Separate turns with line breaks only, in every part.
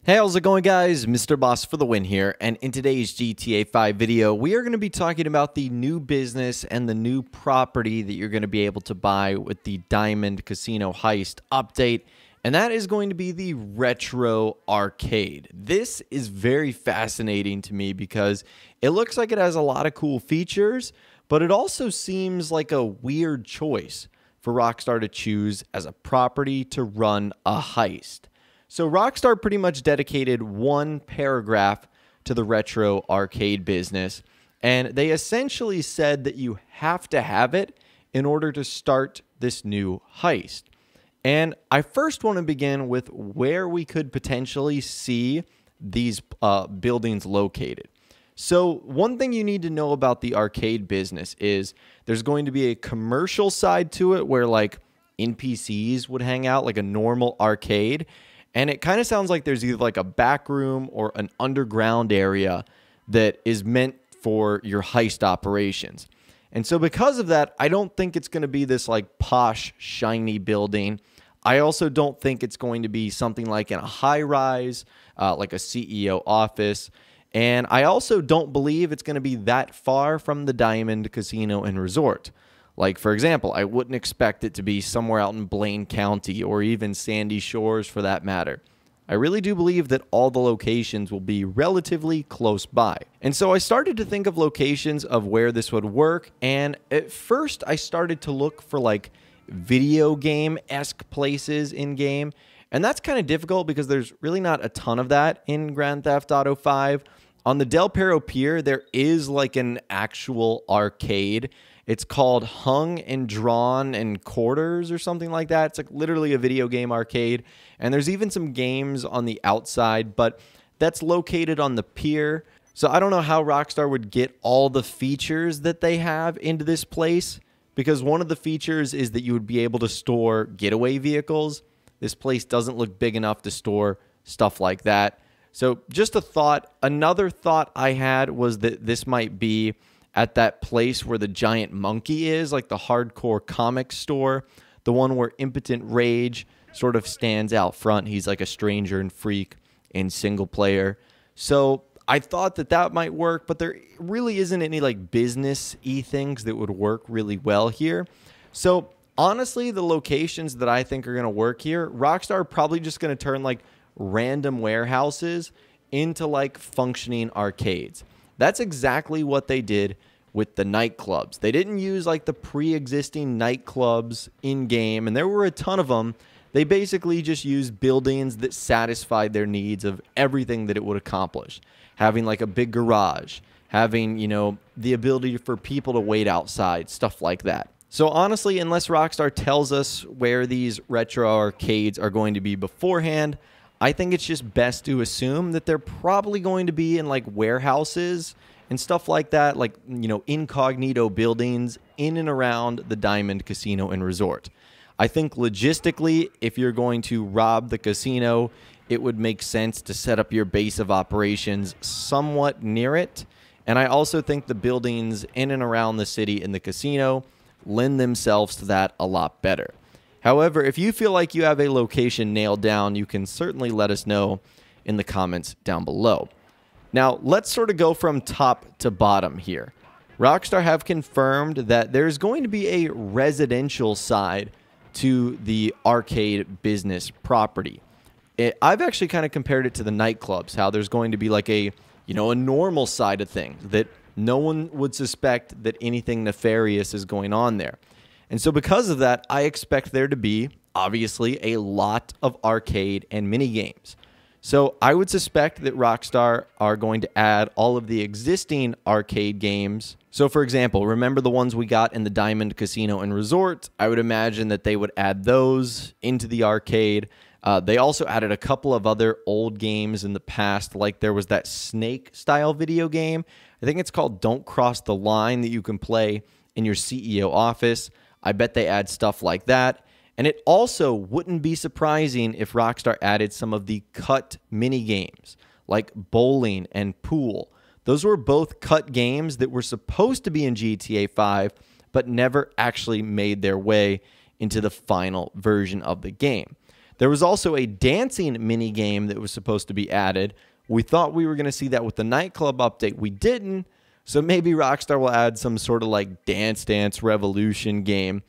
Hey, how's it going, guys? Mr. Boss for the win here, and in today's GTA 5 video, we are going to be talking about the new business and the new property that you're going to be able to buy with the Diamond Casino Heist update, and that is going to be the Retro Arcade. This is very fascinating to me because it looks like it has a lot of cool features, but it also seems like a weird choice for Rockstar to choose as a property to run a heist. So Rockstar pretty much dedicated one paragraph to the retro arcade business, and they essentially said that you have to have it in order to start this new heist. And I first want to begin with where we could potentially see these buildings located. So one thing you need to know about the arcade business is there's going to be a commercial side to it where like NPCs would hang out like a normal arcade. And it kind of sounds like there's either like a back room or an underground area that is meant for your heist operations. And so because of that, I don't think it's going to be this like posh, shiny building. I also don't think it's going to be something like in a high rise, like a CEO office. And I also don't believe it's going to be that far from the Diamond Casino and Resort. Like, for example, I wouldn't expect it to be somewhere out in Blaine County or even Sandy Shores for that matter. I really do believe that all the locations will be relatively close by. And so I started to think of locations of where this would work, and at first I started to look for like video game-esque places in-game, and that's kind of difficult because there's really not a ton of that in Grand Theft Auto 5. On the Del Perro Pier, there is like an actual arcade. It's called Hung and Drawn and Quarters or something like that. It's like literally a video game arcade. And there's even some games on the outside, but that's located on the pier. So I don't know how Rockstar would get all the features that they have into this place, because one of the features is that you would be able to store getaway vehicles. This place doesn't look big enough to store stuff like that. So just a thought. Another thought I had was that this might be at that place where the giant monkey is, like the hardcore comic store, the one where Impotent Rage sort of stands out front. He's like a stranger and freak in single player. So I thought that that might work, but there really isn't any like business-y things that would work really well here. So honestly, the locations that I think are going to work here, Rockstar are probably just going to turn like random warehouses into like functioning arcades. That's exactly what they did with the nightclubs. They didn't use like the pre-existing nightclubs in-game, and there were a ton of them. They basically just used buildings that satisfied their needs of everything that it would accomplish. Having like a big garage, having, you know, the ability for people to wait outside, stuff like that. So honestly, unless Rockstar tells us where these retro arcades are going to be beforehand, I think it's just best to assume that they're probably going to be in like warehouses and stuff like that, like, you know, incognito buildings in and around the Diamond Casino and Resort. I think logistically, if you're going to rob the casino, it would make sense to set up your base of operations somewhat near it. And I also think the buildings in and around the city and the casino lend themselves to that a lot better. However, if you feel like you have a location nailed down, you can certainly let us know in the comments down below. Now, let's sort of go from top to bottom here. Rockstar have confirmed that there's going to be a residential side to the arcade business property. I've actually kind of compared it to the nightclubs, how there's going to be like a, you know, a normal side of things that no one would suspect that anything nefarious is going on there. And so because of that, I expect there to be, obviously, a lot of arcade and mini games. So I would suspect that Rockstar are going to add all of the existing arcade games. So for example, remember the ones we got in the Diamond Casino and Resort? I would imagine that they would add those into the arcade. They also added a couple of other old games in the past, like there was that Snake-style video game. I think it's called Don't Cross the Line that you can play in your CEO office. I bet they add stuff like that. And it also wouldn't be surprising if Rockstar added some of the cut mini games, like bowling and pool. Those were both cut games that were supposed to be in GTA 5, but never actually made their way into the final version of the game. There was also a dancing mini game that was supposed to be added. We thought we were going to see that with the nightclub update. We didn't. So maybe Rockstar will add some sort of like Dance Dance Revolution game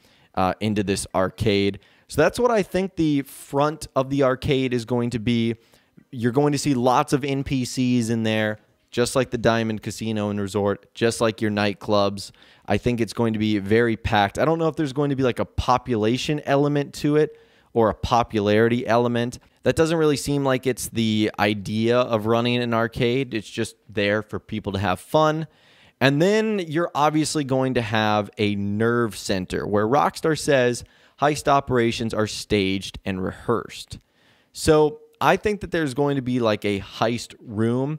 into this arcade. So that's what I think the front of the arcade is going to be. You're going to see lots of NPCs in there, just like the Diamond Casino and Resort, just like your nightclubs. I think it's going to be very packed. I don't know if there's going to be like a population element to it or a popularity element. That doesn't really seem like it's the idea of running an arcade. It's just there for people to have fun. And then you're obviously going to have a nerve center where Rockstar says heist operations are staged and rehearsed. So I think that there's going to be like a heist room,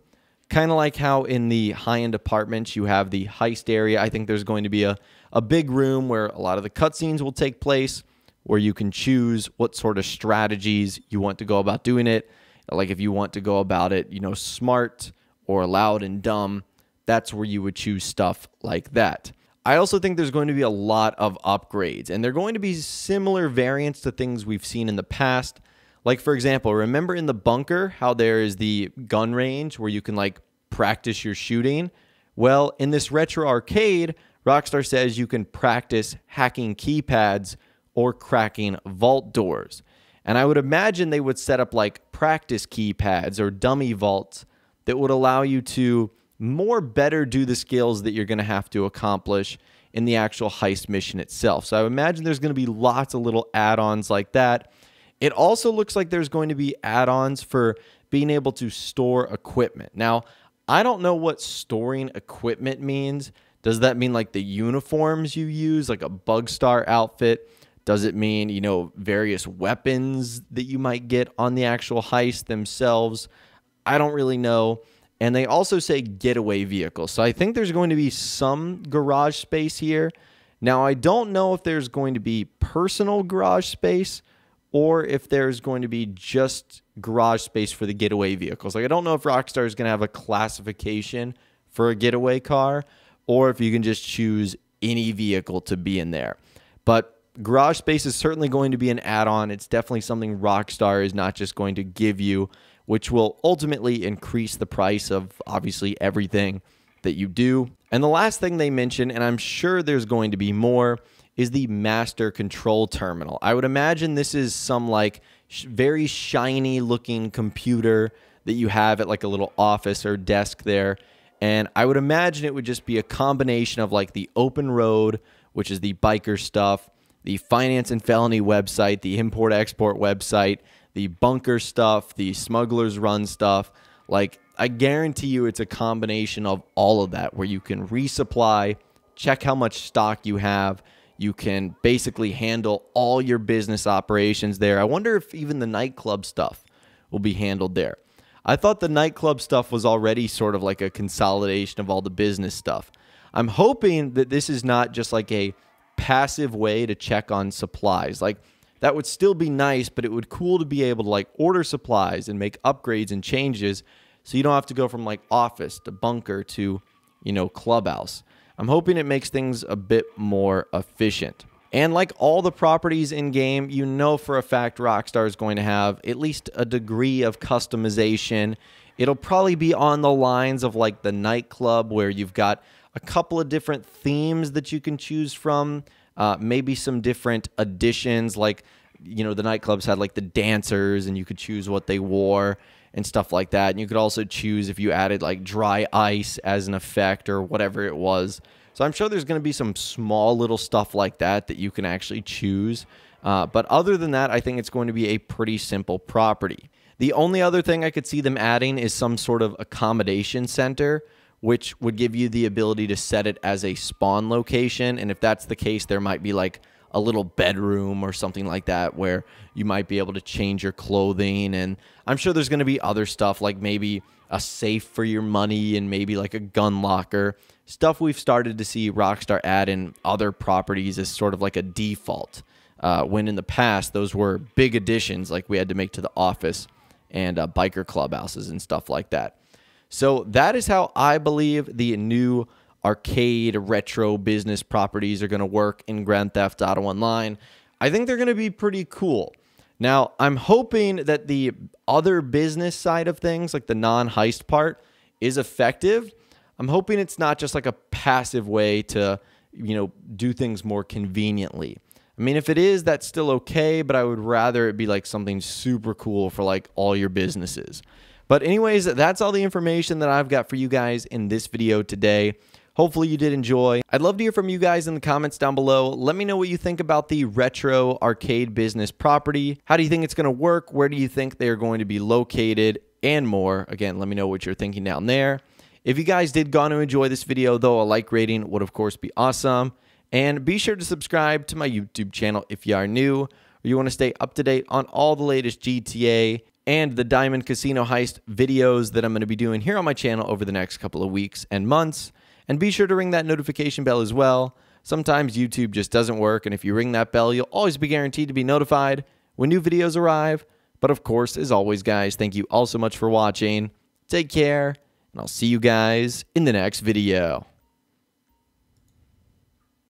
kind of like how in the high-end apartments you have the heist area. I think there's going to be a big room where a lot of the cutscenes will take place, where you can choose what sort of strategies you want to go about doing it. Like if you want to go about it, smart or loud and dumb, that's where you would choose stuff like that. I also think there's going to be a lot of upgrades, and they're going to be similar variants to things we've seen in the past. Like, for example, remember in the bunker how there is the gun range where you can, like, practice your shooting? Well, in this retro arcade, Rockstar says you can practice hacking keypads or cracking vault doors. And I would imagine they would set up, like, practice keypads or dummy vaults that would allow you to better do the skills that you're going to have to accomplish in the actual heist mission itself. So I imagine there's going to be lots of little add-ons like that. It also looks like there's going to be add-ons for being able to store equipment. Now, I don't know what storing equipment means. Does that mean like the uniforms you use, like a Bugstar outfit? Does it mean, various weapons that you might get on the actual heist themselves? I don't really know. And they also say getaway vehicles. So I think there's going to be some garage space here. Now, I don't know if there's going to be personal garage space or if there's going to be just garage space for the getaway vehicles. Like, I don't know if Rockstar is going to have a classification for a getaway car or if you can just choose any vehicle to be in there. But garage space is certainly going to be an add-on. It's definitely something Rockstar is not just going to give you, which will ultimately increase the price of obviously everything that you do. And the last thing they mention, and I'm sure there's going to be more, is the master control terminal. I would imagine this is some like very shiny looking computer that you have at like a little office or desk there. And I would imagine it would just be a combination of like the open road, which is the biker stuff, the finance and felony website, the import-export website, the bunker stuff, the smugglers run stuff. Like, I guarantee you it's a combination of all of that where you can resupply, check how much stock you have. You can basically handle all your business operations there. I wonder if even the nightclub stuff will be handled there. I thought the nightclub stuff was already sort of like a consolidation of all the business stuff. I'm hoping that this is not just like a passive way to check on supplies. Like, that would still be nice, but it would cool to be able to like order supplies and make upgrades and changes so you don't have to go from like office to bunker to, clubhouse. I'm hoping it makes things a bit more efficient. And like all the properties in game, for a fact Rockstar is going to have at least a degree of customization. It'll probably be on the lines of like the nightclub where you've got a couple of different themes that you can choose from. Maybe some different additions, like, the nightclubs had like the dancers and you could choose what they wore and stuff like that. And you could also choose if you added like dry ice as an effect or whatever it was. So I'm sure there's going to be some small little stuff like that you can actually choose. But other than that, I think it's going to be a pretty simple property. The only other thing I could see them adding is some sort of accommodation center, which would give you the ability to set it as a spawn location. And if that's the case, there might be like a little bedroom or something like that where you might be able to change your clothing. And I'm sure there's going to be other stuff like maybe a safe for your money and maybe like a gun locker. Stuff we've started to see Rockstar add in other properties as sort of like a default. When in the past, those were big additions like we had to make to the office and biker clubhouses and stuff like that. So that is how I believe the new arcade retro business properties are going to work in Grand Theft Auto Online. I think they're going to be pretty cool. Now, I'm hoping that the other business side of things, like the non-heist part, is effective. I'm hoping it's not just like a passive way to, do things more conveniently. I mean, if it is, that's still okay, but I would rather it be like something super cool for like all your businesses. But anyways, that's all the information that I've got for you guys in this video today. Hopefully you did enjoy. I'd love to hear from you guys in the comments down below. Let me know what you think about the retro arcade business property. How do you think it's going to work? Where do you think they're going to be located? And more. Again, let me know what you're thinking down there. If you guys did go on to enjoy this video, though, a like rating would, of course, be awesome. And be sure to subscribe to my YouTube channel if you are new, or you want to stay up to date on all the latest GTA and the Diamond Casino Heist videos that I'm going to be doing here on my channel over the next couple of weeks and months. And be sure to ring that notification bell as well. Sometimes YouTube just doesn't work, and if you ring that bell, you'll always be guaranteed to be notified when new videos arrive. But of course, as always, guys, thank you all so much for watching. Take care, and I'll see you guys in the next video.